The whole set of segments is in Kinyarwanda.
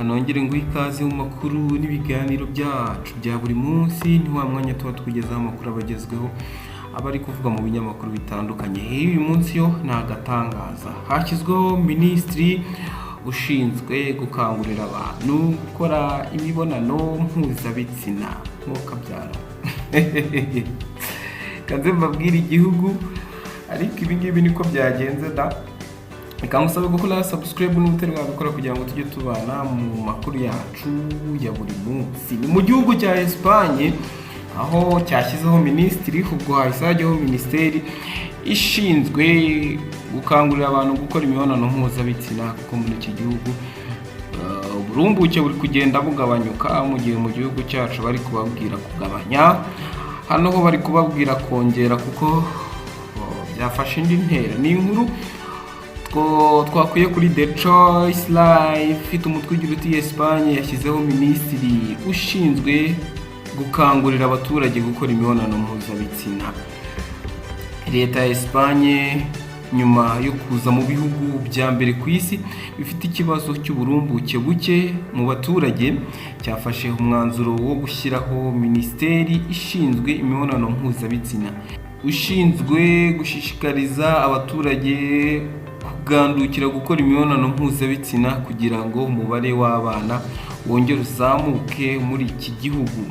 kanongere ngo ikaze mu makuru n'ibiganiro byacu bya buri munsi. Ni wa mwanya tuba tukugezaho amakuru abagezweho abari kuvuga mu binyamakuru bitandukanye. Uyu munsi yo ni agatangaza, hashyizweho minisitiri ushinzwe gukangurira abantu gukora imibonano mpuzabitsina nk'ukabyara. Kanze mbabwira igihugu, ariko ibi ngibi niko byagenze da. Ikamusaba gukora subscribe n'utari wabikora kugira ngo tujye tubana mu makuru yacu ya buri munsi. Ni mu gihugu cya Espagne aho cyashyizeho minisitiri, ubwo hahise minisiteri ishinzwe gukangurira abantu gukora imibonano mpuzabitsina, kuko muri iki gihugu uburumbuke buri kugenda bugabanyuka, mu gihe mu gihugu cyacu bari kubabwira kugabanya, hano ho bari kubabwira kongera kuko byafashe indi ntera. Ni inkuru twakuye kuri The Choice Live ifite umutwe ugira uti Espagne yashyizeho minisitiri ushinzwe gukangurira abaturage gukora imibonano mpuzabitsina. Leta ya Espagne nyuma yo kuza mu bihugu bya mbere ku isi bifite ikibazo cy'uburumbuke buke mu baturage, cyafashe umwanzuro wo gushyiraho minisiteri ishinzwe imibonano mpuzabitsina, ushinzwe gushishikariza abaturage kugandukira gukora imibonano mpuzabitsina kugira ngo umubare w'abana wongere uzamuke muri iki gihugu.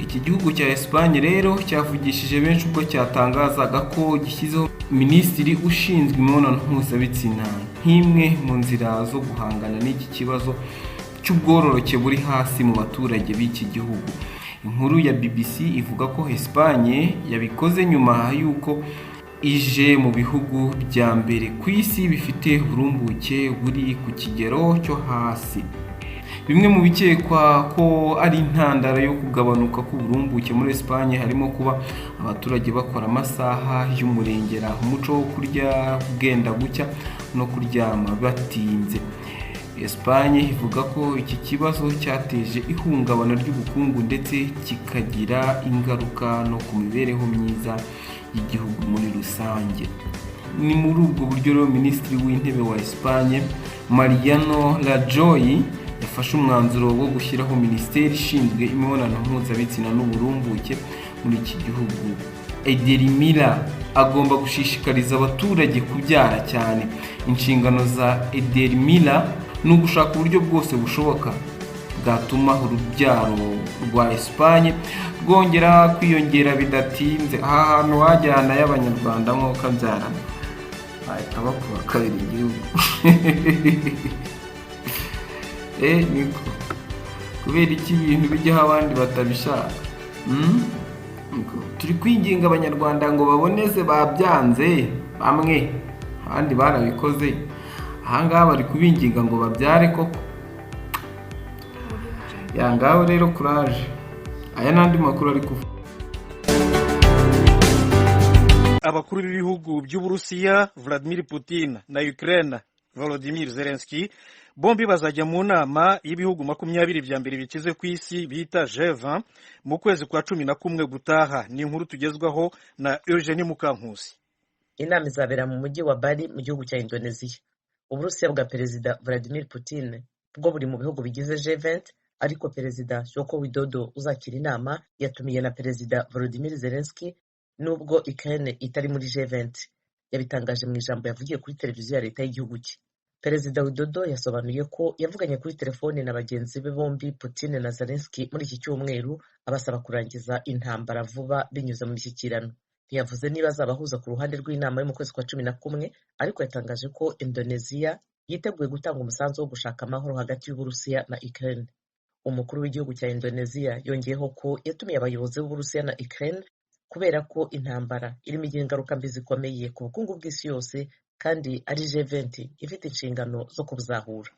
Iki gihugu cya Espagne rero cyavugishije benshi ubwo cyatangazaga ko gishyizeho minisitiri ushinzwe imibonano mpuzabitsina nk'imwe mu nzira zo guhangana n'iki kibazo cy'ubwororoke buri hasi mu baturage b'iki gihugu. Inkuru ya BBC ivuga ko Espagne yabikoze nyuma y'uko ije mu bihugu bya mbere ku isi bifite uburumbuke buri ku kigero cyo hasi. Bimwe mu bikekwa ko ari intandaro yo kugabanuka k'uburumbuke muri Espagne harimo kuba abaturage bakora amasaha y'umurengera, umuco wo kurya bwenda gucya no kuryama batinze. Espagne ivuga ko iki kibazo cyateje ihungabana ry'ubukungu ndetse kikagira ingaruka no ku mibereho myiza y'igihugu muri rusange. Ni muri ubwo buryo rero minisitiri w'intebe wa Espagne Mariano Rajoy yafashe umwanzuro wo gushyiraho minisiteri ishinzwe imibonano mpuzabitsina n'uburumbuke muri iki gihugu. Edelmira agomba gushishikariza abaturage kubyara cyane. Inshingano za Edelmira ni ugushaka uburyo bwose bushoboka bwatuma urubyaro rwa Espagne rwongera kwiyongera bidatinze. Aha hantu wajyana y'abanyarwanda nko kabyarana bahita bakora kabiri igihugu. Niko kubera iki ibintu bijyaho abandi batabishaka. Turi kwinginga abanyarwanda ngo baboneze, babyanze bamwe, abandi barabikoze. Ahangaha bari kubinginga ngo babyare koko. Yangaho rero courage. Aya n'andi makuru ari kuva. Abakuru b'ibihugu by'Uburusiya Vladimir Putin na Ukraine Volodymyr Zelensky bombi bazajya mu nama y'ibihugu 20 bya mbere bikize ku isi bita G20 mu kwezi kwa 11 gutaha. Ni inkuru tugezwaho na Eugenie Mukankusi. Inama izabera mu mujyi wa Bali mu gihugu cya Indonesia. Uburusiya bwa Perezida Vladimir Putin bwo buri mu bihugu bigize G20, ariko Perezida Joko Widodo uzakira inama yatumiye na Perezida Volodymyr Zelensky nubwo Ukraine itari muri G20. Yabitangaje mu ijambo yavugiye kuri televiziyo ya leta y'igihugu cye. Perezida Widodo yasobanuye ko yavuganye kuri telefone na bagenzi be bombi Putin na Zelensky muri iki cyumweru, abasaba kurangiza intambara vuba binyuze mu mishyikirano. Ntiyavuze niba azabahuza ku ruhande rw'inama yo mu kwezi kwa 11, ariko yatangaje ko Indonesia yiteguye gutanga umusanzu wo gushaka amahoro hagati y'Uburusiya na Ukraine. Umukuru w'igihugu cya Indonesia yongeyeho ko yatumiye abayobozi b'Uburusiya na Ukraine kubera ko intambara irimo igira ingaruka mbi zikomeye ku bukungu bw'isi yose, kandi ari G20 ifite inshingano zo kubuzahura.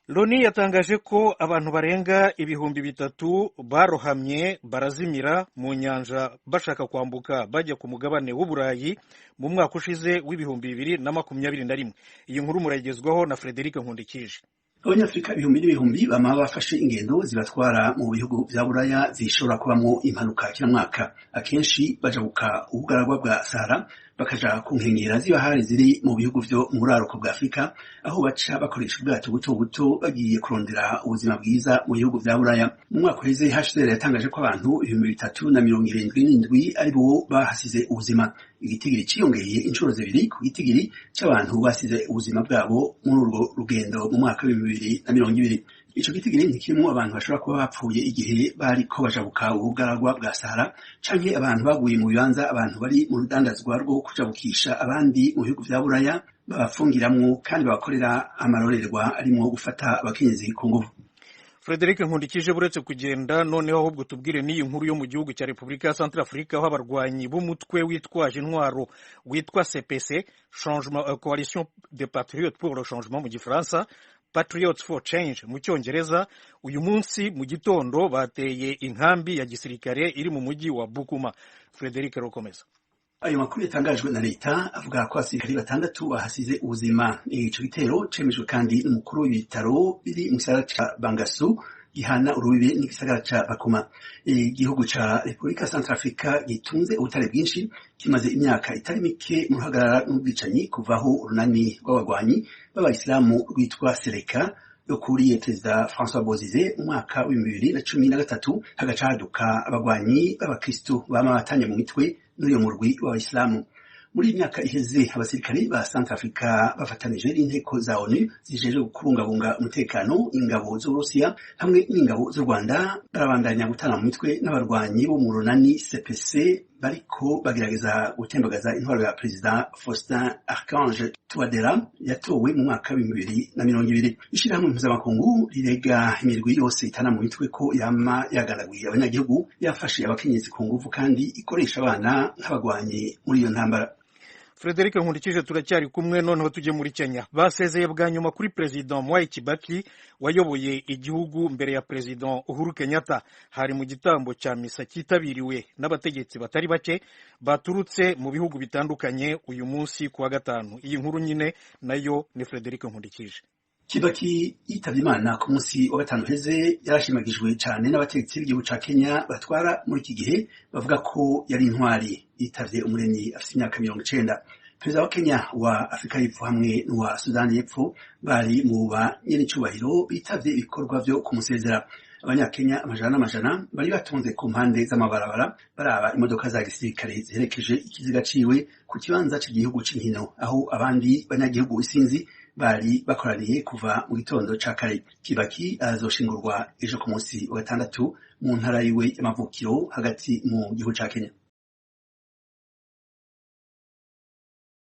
Loni yatangaje ko abantu barenga 3,000 barohamye barazimira mu nyanja bashaka kwambuka bajya ku mugabane w'Uburayi mu mwaka ushize w'2021. Iyi nkuru muragezwaho na Frederic Nkundikije. Abanyafrika ibihumbi n'ibihumbi bama bafashe ingendo zibatwara mu bihugu vya Buraya zishobora kubamo impanuka kila mwaka. Akenshi bajabuka ubugaragwa bwa Sahara bakaja ku nkengera z'ibahari ziri mu bihugu vyo mu buraruko bwa Afurika aho baca bakoresha ubwato buto buto bagiye kurondera ubuzima bwiza mu bihugu vya Buraya. Mu mwaka uheze HCR yatangaje ko abantu 377 ari bo bahasize ubuzima. Igitigiri ciyongeye inshuro zibiri ku gitigiri c'abantu basize ubuzima bwabo muri urwo rugendo mu mwaka wa 2020. Ico gitigiri ntikirimo abantu bashobora kuba bapfuye igihe bariko bajabuka ubugaragwa bwa Sahara canke abantu baguye mu bibanza abantu bari mu rudandazwa rwo kujabukisha abandi mu bihugu vya Buraya babafungiramwo kandi babakorera amarorerwa arimo gufata abakenyezi ku nguvu. Frederic Nkundikije buretse kugenda noneho ahubwo tubwire n'iyi nkuru yo mu gihugu cya Repubulika ya Centrafrique aho abarwanyi b'umutwe witwaje intwaro witwa CPC Coalition des Patriotes pour le Changement mu Gifaransa, Patriots for Change mu Cyongereza, uyu munsi mu gitondo bateye inkambi ya gisirikare iri mu mujyi wa Bukuma. Frederic Rokomeza. Ayo makuru yatangajwe na leta avuga ko abasirikari 6 bahasize ubuzima. Ico gitero cemejwe kandi n'umukuru w'ibitaro biri mu gisagara ca Bangassou gihana urubibe n'igisagara ca Bakoma. Igihugu ca Repubulika Centrafrica gitunze ubutare bwinshi kimaze imyaka itari mike mu ruhagarara n'ubwicanyi kuvaho urunani rw'abagwanyi b'abayisilamu rwitwa Seleka yokuriye Perezida François Bozize mu mwaka wa 2013 hagaca haduka abagwanyi b'abakristo bama batanye mu mitwe n'uyo murwi w'abayisilamu. Muri imyaka iheze abasirikari ba Centrafrica bafatanije n'inteko za ONU zijeje kubungabunga umutekano, ingabo z'Uburusiya hamwe n'ingabo z'u Rwanda barabandanya gutana mu mitwe n'abarwanyi bo mu runani CPC bariko bagerageza gutembagaza intwaro ya Perezida Faustin Archange Touadera yatowe mu mwaka wa 2020. Ishirahamwe mpuzamakungu rirega imirwi yose itana mu mitwe ko yama yagaraguye abanyagihugu, yafashe abakenyezi ku nguvu kandi ikoresha abana nk'abagwanyi muri iyo ntambara. Frederic Nkundikije turacyari kumwe noneho tujye muri Kenya. Basezeye bwa nyuma kuri President Mwai Kibaki wayoboye igihugu mbere ya President Uhuru Kenyatta. Hari mu gitambo cya misa cyitabiriwe n'abategetsi batari bake baturutse mu bihugu bitandukanye uyu munsi kuwa gatanu. Iyi nkuru nyine nayo ni Frederic Nkundikije. Kibaki yitavye Imana ku munsi wa gatanu heze yarashimagijwe cyane n'abategetsi b'igihugu ca Kenya batwara muri iki gihe bavuga ko yari intwari. Yitavye umuremyi afite imyaka 90. Perezida wa Kenya wa Afrika y'Epfo hamwe n'uwa Sudani y'Epfo bari mu banyenicubahiro bitavye ibikorwa vyo kumusezera. Abanyakenya amajana n'amajana bari batonze ku mpande z'amabarabara baraba imodoka za gisirikare ziherekeje ikiziga ciwe ku kibanza cy'igihugu c'inkino, aho abandi banyagihugu isinzi bari bakoraniye kuva mu gitondo ca kare. Kibaki azoshingurwa ejo ku munsi wa gatandatu mu ntara yiwe y'amavukiro hagati mu gihugu ca Kenya.